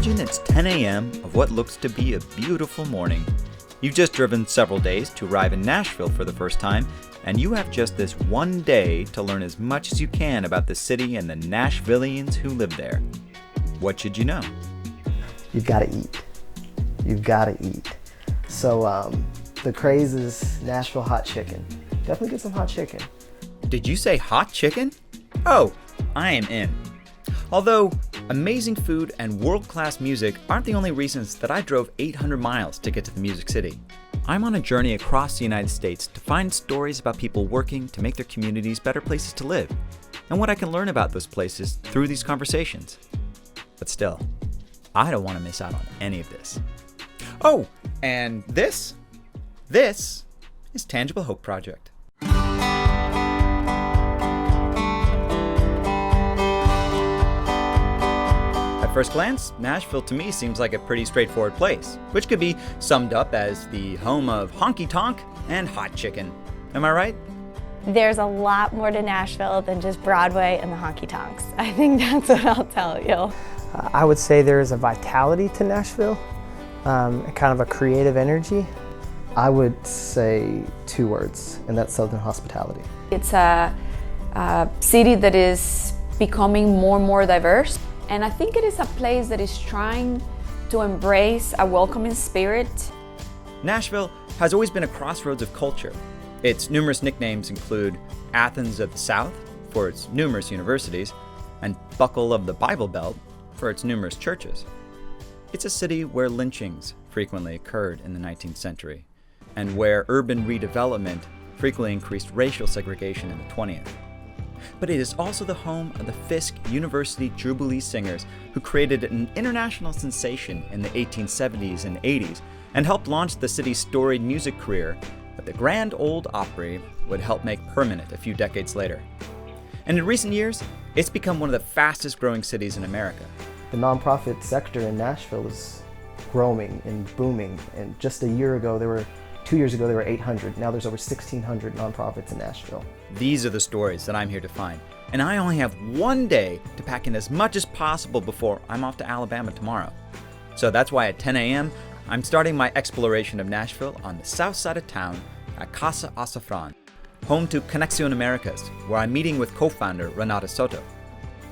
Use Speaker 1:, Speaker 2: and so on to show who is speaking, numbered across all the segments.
Speaker 1: Imagine it's 10 a.m. of what looks to be a beautiful morning. You've just driven several days to arrive in Nashville for the first time, and you have just this one day to learn as much as you can about the city and the Nashvillians who live there. What should you know?
Speaker 2: You've got to eat. You've got to eat. So the craze is Nashville hot chicken. Definitely get some hot chicken.
Speaker 1: Did you say hot chicken? Oh, I am in. Although amazing food and world-class music aren't the only reasons that I drove 800 miles to get to the Music City. I'm on a journey across the United States to find stories about people working to make their communities better places to live, and what I can learn about those places through these conversations. But still, I don't want to miss out on any of this. Oh, and this is Tangible Hope Project. At first glance, Nashville to me seems like a pretty straightforward place, which could be summed up as the home of honky-tonk and hot chicken. Am I right?
Speaker 3: There's a lot more to Nashville than just Broadway and the honky-tonks. I think that's what I'll tell you.
Speaker 4: I would say there's a vitality to Nashville, kind of a creative energy.
Speaker 2: I would say two words, and that's Southern hospitality.
Speaker 5: It's a city that is becoming more and more diverse. And I think it is a place that is trying to embrace a welcoming spirit.
Speaker 1: Nashville has always been a crossroads of culture. Its numerous nicknames include Athens of the South for its numerous universities, and Buckle of the Bible Belt for its numerous churches. It's a city where lynchings frequently occurred in the 19th century, and where urban redevelopment frequently increased racial segregation in the 20th. But it is also the home of the Fisk University Jubilee Singers, who created an international sensation in the 1870s and 80s and helped launch the city's storied music career that the Grand Ole Opry would help make permanent a few decades later. And in recent years, it's become one of the fastest growing cities in America.
Speaker 2: The nonprofit sector in Nashville is growing and booming. And just 2 years ago, there were 800. Now there's over 1,600 nonprofits in Nashville.
Speaker 1: These are the stories that I'm here to find. And I only have one day to pack in as much as possible before I'm off to Alabama tomorrow. So that's why at 10 a.m., I'm starting my exploration of Nashville on the south side of town at Casa Azafran, home to Conexión Americas, where I'm meeting with co-founder Renata Soto.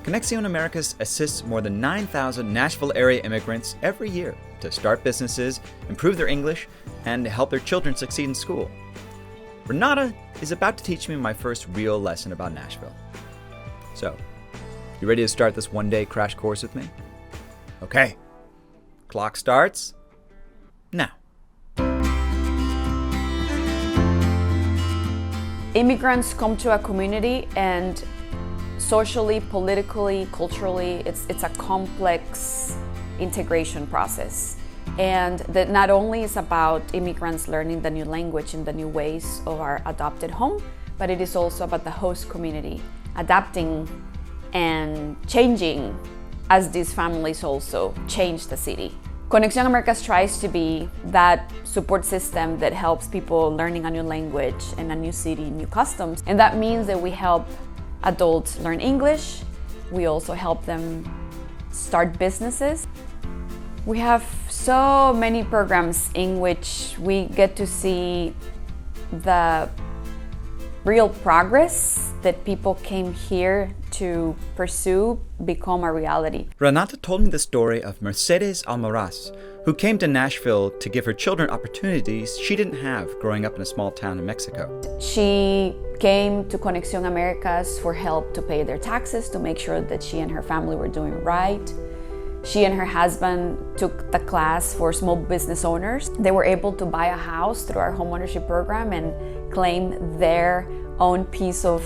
Speaker 1: Conexión Americas assists more than 9,000 Nashville area immigrants every year to start businesses, improve their English, and help their children succeed in school. Renata is about to teach me my first real lesson about Nashville. So, you ready to start this one-day crash course with me? Okay, clock starts now.
Speaker 5: Immigrants come to a community, and socially, politically, culturally, it's a complex integration process. And that not only is about immigrants learning the new language and the new ways of our adopted home, but it is also about the host community adapting and changing as these families also change the city. Conexión Americas tries to be that support system that helps people learning a new language and a new city, new customs. And that means that we help adults learn English. We also help them start businesses. We have so many programs in which we get to see the real progress that people came here to pursue become a reality.
Speaker 1: Renata told me the story of Mercedes Almaraz, who came to Nashville to give her children opportunities she didn't have growing up in a small town in Mexico.
Speaker 5: She came to Conexión Americas for help to pay their taxes, to make sure that she and her family were doing right. She and her husband took the class for small business owners. They were able to buy a house through our homeownership program and claim their own piece of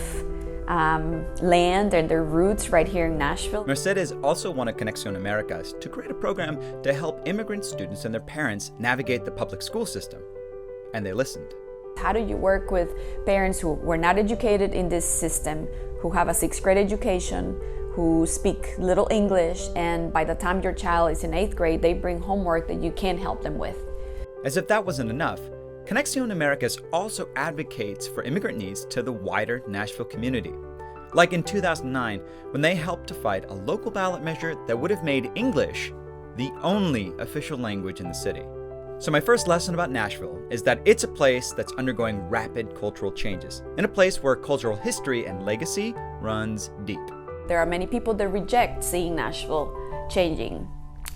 Speaker 5: land and their roots right here in Nashville.
Speaker 1: Mercedes also wanted Conexión Americas to create a program to help immigrant students and their parents navigate the public school system. And they listened.
Speaker 5: How do you work with parents who were not educated in this system, who have a 6th grade education, who speak little English, and by the time your child is in 8th grade, they bring homework that you can't help them with?
Speaker 1: As if that wasn't enough, Conexión Americas also advocates for immigrant needs to the wider Nashville community. Like in 2009, when they helped to fight a local ballot measure that would have made English the only official language in the city. So my first lesson about Nashville is that it's a place that's undergoing rapid cultural changes, and a place where cultural history and legacy runs deep.
Speaker 5: There are many people that reject seeing Nashville changing.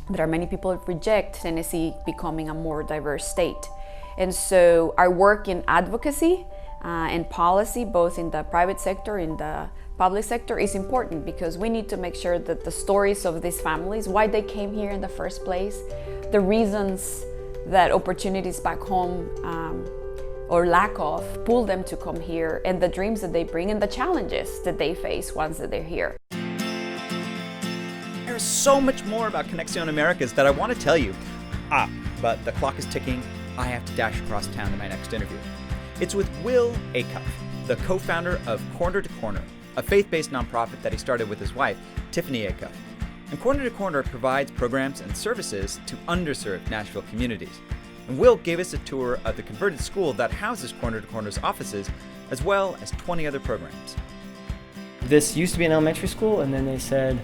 Speaker 5: There are many people that reject Tennessee becoming a more diverse state. And so our work in advocacy and policy, both in the private sector and the public sector, is important because we need to make sure that the stories of these families, why they came here in the first place, the reasons that opportunities back home or lack of pull them to come here, and the dreams that they bring and the challenges that they face once that they're here.
Speaker 1: There's so much more about Conexión Americas that I want to tell you. But the clock is ticking. I have to dash across town to my next interview. It's with Will Acuff, the co-founder of Corner to Corner, a faith-based nonprofit that he started with his wife, Tiffany Acuff. And Corner to Corner provides programs and services to underserved Nashville communities. And Will gave us a tour of the converted school that houses Corner to Corner's offices, as well as 20 other programs.
Speaker 4: This used to be an elementary school, and then they said,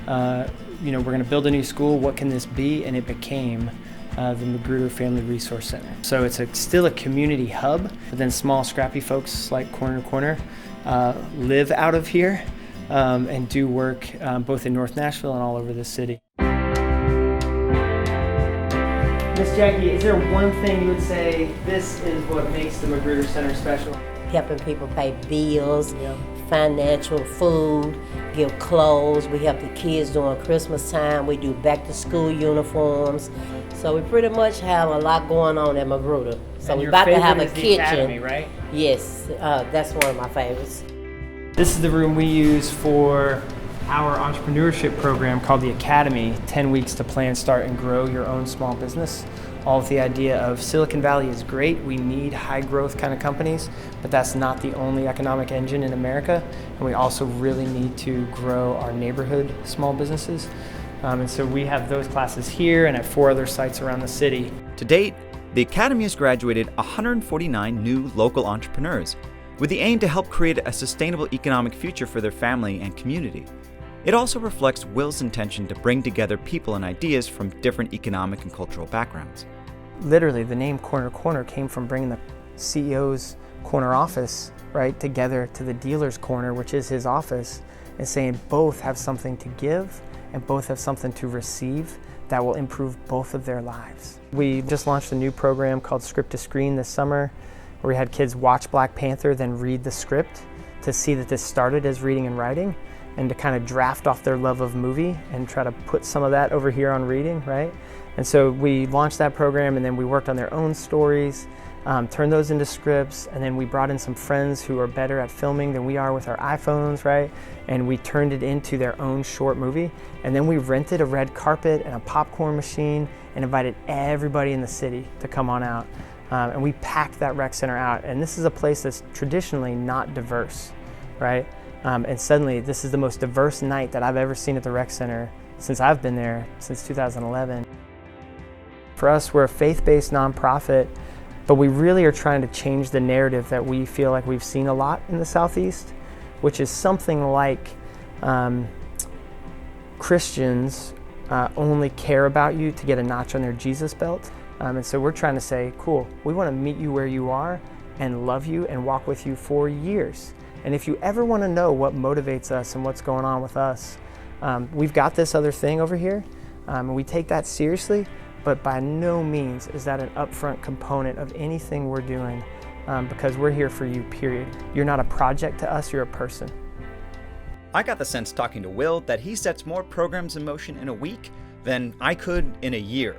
Speaker 4: we're going to build a new school. What can this be? And it became the Magruder Family Resource Center. So it's still a community hub, but then small, scrappy folks like Corner to Corner live out of here and do work both in North Nashville and all over the city. Miss Jackie, is there one thing you would say this is what makes the Magruder Center special?
Speaker 6: Helping people pay bills, financial, food, give clothes. We help the kids during Christmas time. We do back to school uniforms. So we pretty much have a lot going on at Magruder. So we're about to have a kitchen.
Speaker 4: Academy, right?
Speaker 6: Yes, that's one of my favorites.
Speaker 4: This is the room we use for our entrepreneurship program called the Academy, 10 weeks to plan, start, and grow your own small business. All with the idea of Silicon Valley is great. We need high growth kind of companies, but that's not the only economic engine in America. And we also really need to grow our neighborhood small businesses. And so we have those classes here and at 4 other sites around the city.
Speaker 1: To date, the Academy has graduated 149 new local entrepreneurs, with the aim to help create a sustainable economic future for their family and community. It also reflects Will's intention to bring together people and ideas from different economic and cultural backgrounds.
Speaker 4: Literally, the name Corner to Corner came from bringing the CEO's corner office right together to the dealer's corner, which is his office, and saying both have something to give and both have something to receive that will improve both of their lives. We just launched a new program called Script to Screen this summer, where we had kids watch Black Panther, then read the script to see that this started as reading and writing, and to kind of draft off their love of movie and try to put some of that over here on reading, right? And so we launched that program, and then we worked on their own stories, turned those into scripts, and then we brought in some friends who are better at filming than we are with our iPhones, right? And we turned it into their own short movie. And then we rented a red carpet and a popcorn machine and invited everybody in the city to come on out. And we packed that rec center out. And this is a place that's traditionally not diverse, right? And suddenly this is the most diverse night that I've ever seen at the rec center since I've been there, since 2011. For us, we're a faith-based nonprofit, but we really are trying to change the narrative that we feel like we've seen a lot in the Southeast, which is something like Christians only care about you to get a notch on their Jesus belt. And so we're trying to say, cool, we want to meet you where you are and love you and walk with you for years. And if you ever want to know what motivates us and what's going on with us, we've got this other thing over here, and we take that seriously, but by no means is that an upfront component of anything we're doing, because we're here for you, period. You're not a project to us, you're a person.
Speaker 1: I got the sense talking to Will that he sets more programs in motion in a week than I could in a year,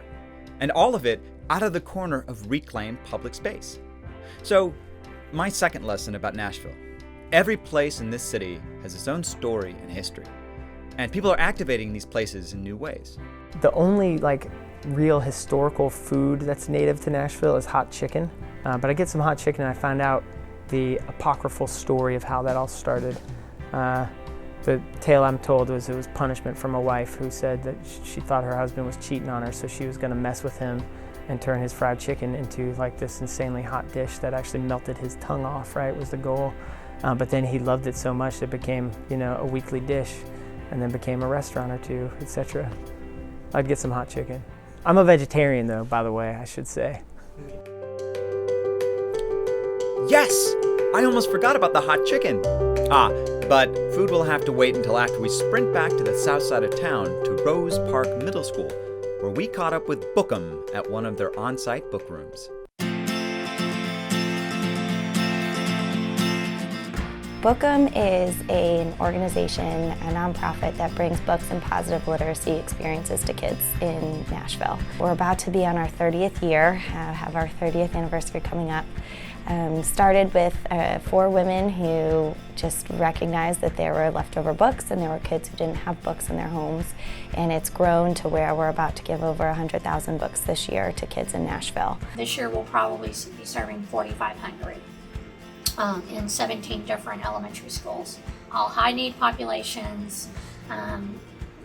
Speaker 1: and all of it out of the corner of reclaimed public space. So, my second lesson about Nashville. Every place in this city has its own story and history, and people are activating these places in new ways.
Speaker 4: The only real historical food that's native to Nashville is hot chicken, but I get some hot chicken and I find out the apocryphal story of how that all started. The tale I'm told was it was punishment from a wife who said that she thought her husband was cheating on her, so she was going to mess with him and turn his fried chicken into this insanely hot dish that actually melted his tongue off, right, was the goal. But then he loved it so much it became, a weekly dish, and then became a restaurant or two, etc. I'd get some hot chicken. I'm a vegetarian though, by the way, I should say.
Speaker 1: Yes! I almost forgot about the hot chicken. But food will have to wait until after we sprint back to the south side of town to Rose Park Middle School, where we caught up with Bookham at one of their on-site book rooms.
Speaker 3: Bookham is an organization, a nonprofit that brings books and positive literacy experiences to kids in Nashville. We're about to be on our 30th year, have our 30th anniversary coming up. Started with 4 women who just recognized that there were leftover books and there were kids who didn't have books in their homes, and it's grown to where we're about to give over 100,000 books this year to kids in Nashville.
Speaker 7: This year we'll probably be serving 4,500 in 17 different elementary schools, all high need populations,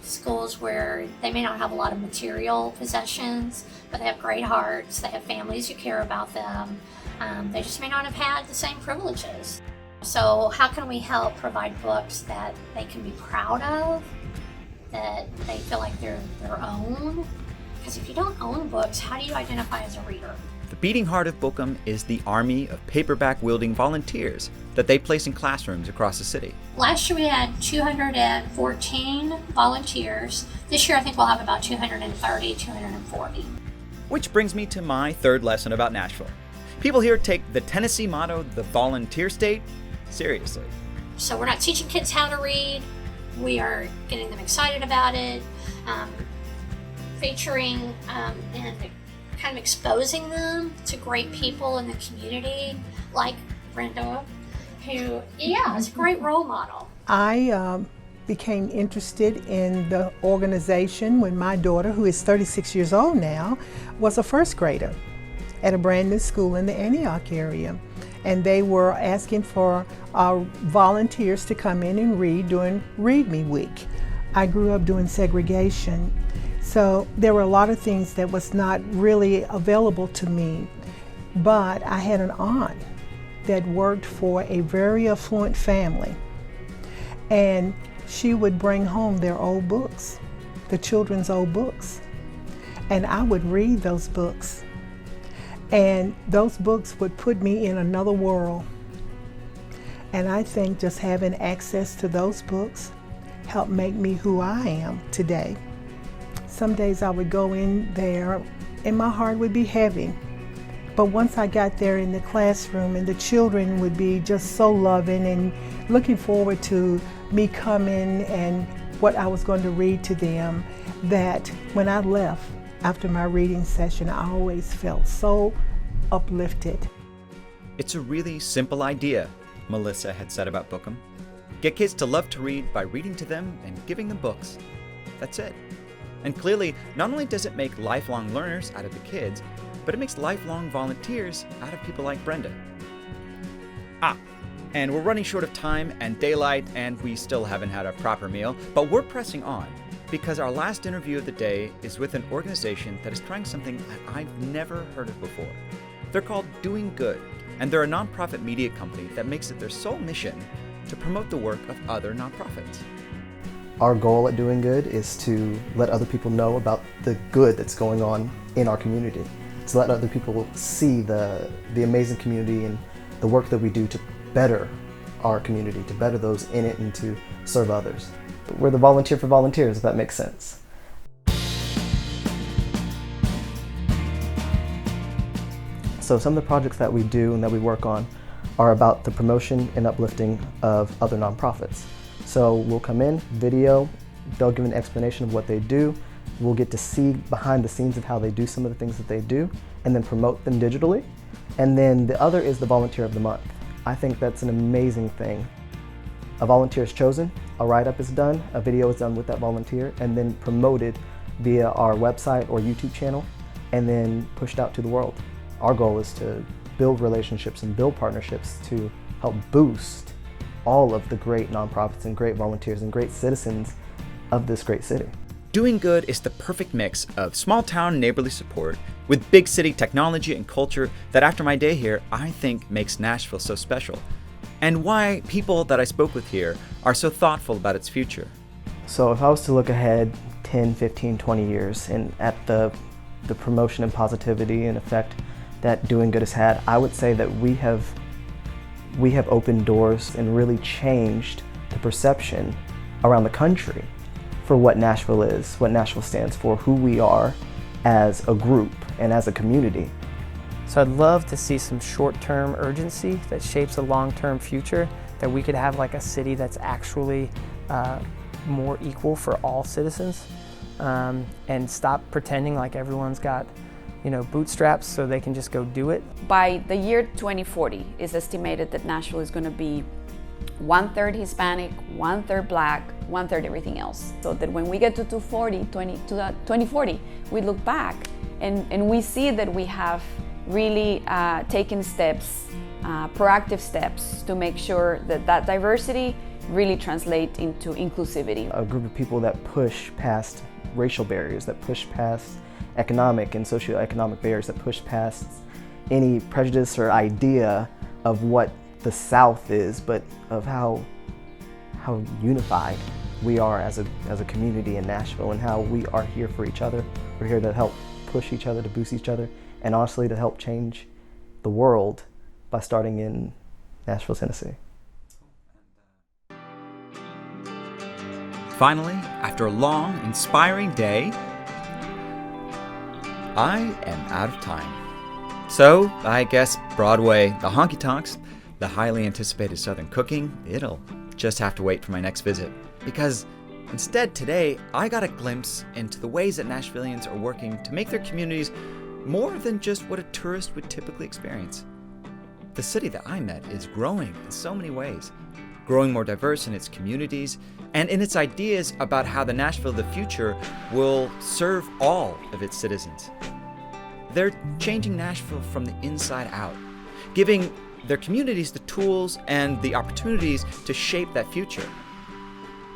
Speaker 7: schools where they may not have a lot of material possessions, but they have great hearts, they have families who care about them. They just may not have had the same privileges. So how can we help provide books that they can be proud of, that they feel like they're their own? Because if you don't own books, how do you identify as a reader?
Speaker 1: The beating heart of Bookham is the army of paperback-wielding volunteers that they place in classrooms across the city.
Speaker 7: Last year we had 214 volunteers. This year I think we'll have about 230, 240.
Speaker 1: Which brings me to my third lesson about Nashville. People here take the Tennessee motto, the volunteer state, seriously.
Speaker 7: So we're not teaching kids how to read. We are getting them excited about it, featuring and kind of exposing them to great people in the community, like Brenda, who, is a great role model.
Speaker 8: I became interested in the organization when my daughter, who is 36 years old now, was a first grader at a brand new school in the Antioch area. And they were asking for volunteers to come in and read during Read Me Week. I grew up doing segregation, so there were a lot of things that was not really available to me. But I had an aunt that worked for a very affluent family, and she would bring home their old books, the children's old books, and I would read those books. And those books would put me in another world. And I think just having access to those books helped make me who I am today. Some days I would go in there and my heart would be heavy. But once I got there in the classroom, and the children would be just so loving and looking forward to me coming and what I was going to read to them, that when I left after my reading session, I always felt so uplifted.
Speaker 1: It's a really simple idea, Melissa had said about Bookham. Get kids to love to read by reading to them and giving them books. That's it. And clearly, not only does it make lifelong learners out of the kids, but it makes lifelong volunteers out of people like Brenda. And we're running short of time and daylight, and we still haven't had a proper meal, but we're pressing on because our last interview of the day is with an organization that is trying something that I've never heard of before. They're called Doing Good, and they're a nonprofit media company that makes it their sole mission to promote the work of other nonprofits.
Speaker 2: Our goal at Doing Good is to let other people know about the good that's going on in our community, to let other people see the amazing community and the work that we do to better our community, to better those in it, and to serve others. We're the volunteer for volunteers, if that makes sense. So some of the projects that we do and that we work on are about the promotion and uplifting of other nonprofits. So we'll come in, video, they'll give an explanation of what they do, we'll get to see behind the scenes of how they do some of the things that they do, and then promote them digitally. And then the other is the Volunteer of the Month. I think that's an amazing thing. A volunteer is chosen, a write-up is done, a video is done with that volunteer, and then promoted via our website or YouTube channel, and then pushed out to the world. Our goal is to build relationships and build partnerships to help boost all of the great nonprofits and great volunteers and great citizens of this great city.
Speaker 1: Doing Good is the perfect mix of small-town neighborly support with big city technology and culture that after my day here, I think makes Nashville so special, and why people that I spoke with here are so thoughtful about its future.
Speaker 2: So if I was to look ahead 10, 15, 20 years and at the promotion and positivity and effect that doing good has had, I would say that we have opened doors and really changed the perception around the country for what Nashville is, what Nashville stands for, who we are as a group and as a community.
Speaker 4: So I'd love to see some short-term urgency that shapes a long-term future, that we could have like a city that's actually more equal for all citizens, and stop pretending like everyone's got, bootstraps so they can just go do it.
Speaker 5: By the year 2040, it's estimated that Nashville is going to be 1/3 Hispanic, 1/3 Black, 1/3 everything else. So that when we get to 2040, we look back and we see that we have really taken steps, proactive steps to make sure that diversity really translates into inclusivity.
Speaker 2: A group of people that push past racial barriers, that push past economic and socioeconomic barriers, that push past any prejudice or idea of what the South is, but of how unified we are as a community in Nashville, and how we are here for each other. We're here to help push each other, to boost each other, and honestly to help change the world by starting in Nashville, Tennessee.
Speaker 1: Finally, after a long, inspiring day, I am out of time. So, I guess Broadway, the honky-tonks, the highly anticipated Southern cooking, it'll just have to wait for my next visit. Because instead today, I got a glimpse into the ways that Nashvillians are working to make their communities more than just what a tourist would typically experience. The city that I met is growing in so many ways, growing more diverse in its communities and in its ideas about how the Nashville of the future will serve all of its citizens. They're changing Nashville from the inside out, giving their communities the tools and the opportunities to shape that future.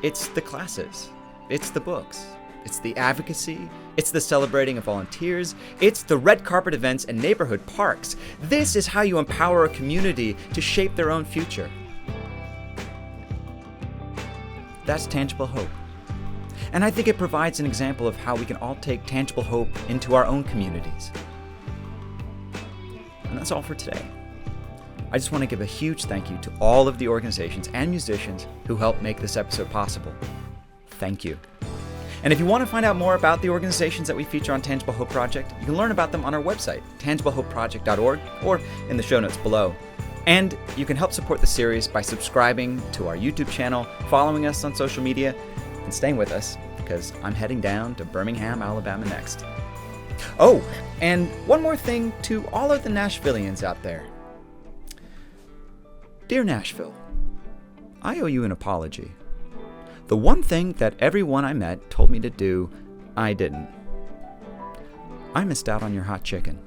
Speaker 1: It's the classes, it's the books, it's the advocacy, it's the celebrating of volunteers, it's the red carpet events and neighborhood parks. This is how you empower a community to shape their own future. That's tangible hope. And I think it provides an example of how we can all take tangible hope into our own communities. And that's all for today. I just want to give a huge thank you to all of the organizations and musicians who helped make this episode possible. Thank you. And if you want to find out more about the organizations that we feature on Tangible Hope Project, you can learn about them on our website, tangiblehopeproject.org, or in the show notes below. And you can help support the series by subscribing to our YouTube channel, following us on social media, and staying with us, because I'm heading down to Birmingham, Alabama next. Oh, and one more thing to all of the Nashvillians out there. Dear Nashville, I owe you an apology. The one thing that everyone I met told me to do, I didn't. I missed out on your hot chicken.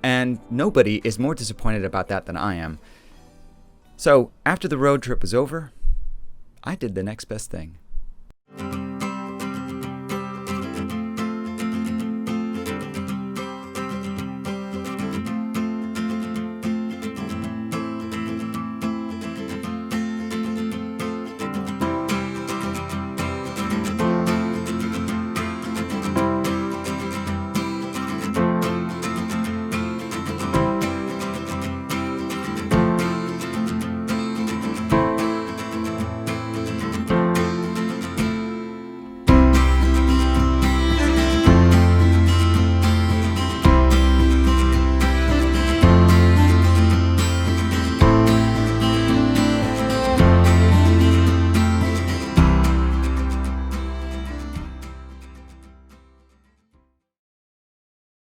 Speaker 1: And nobody is more disappointed about that than I am. So, after the road trip was over, I did the next best thing.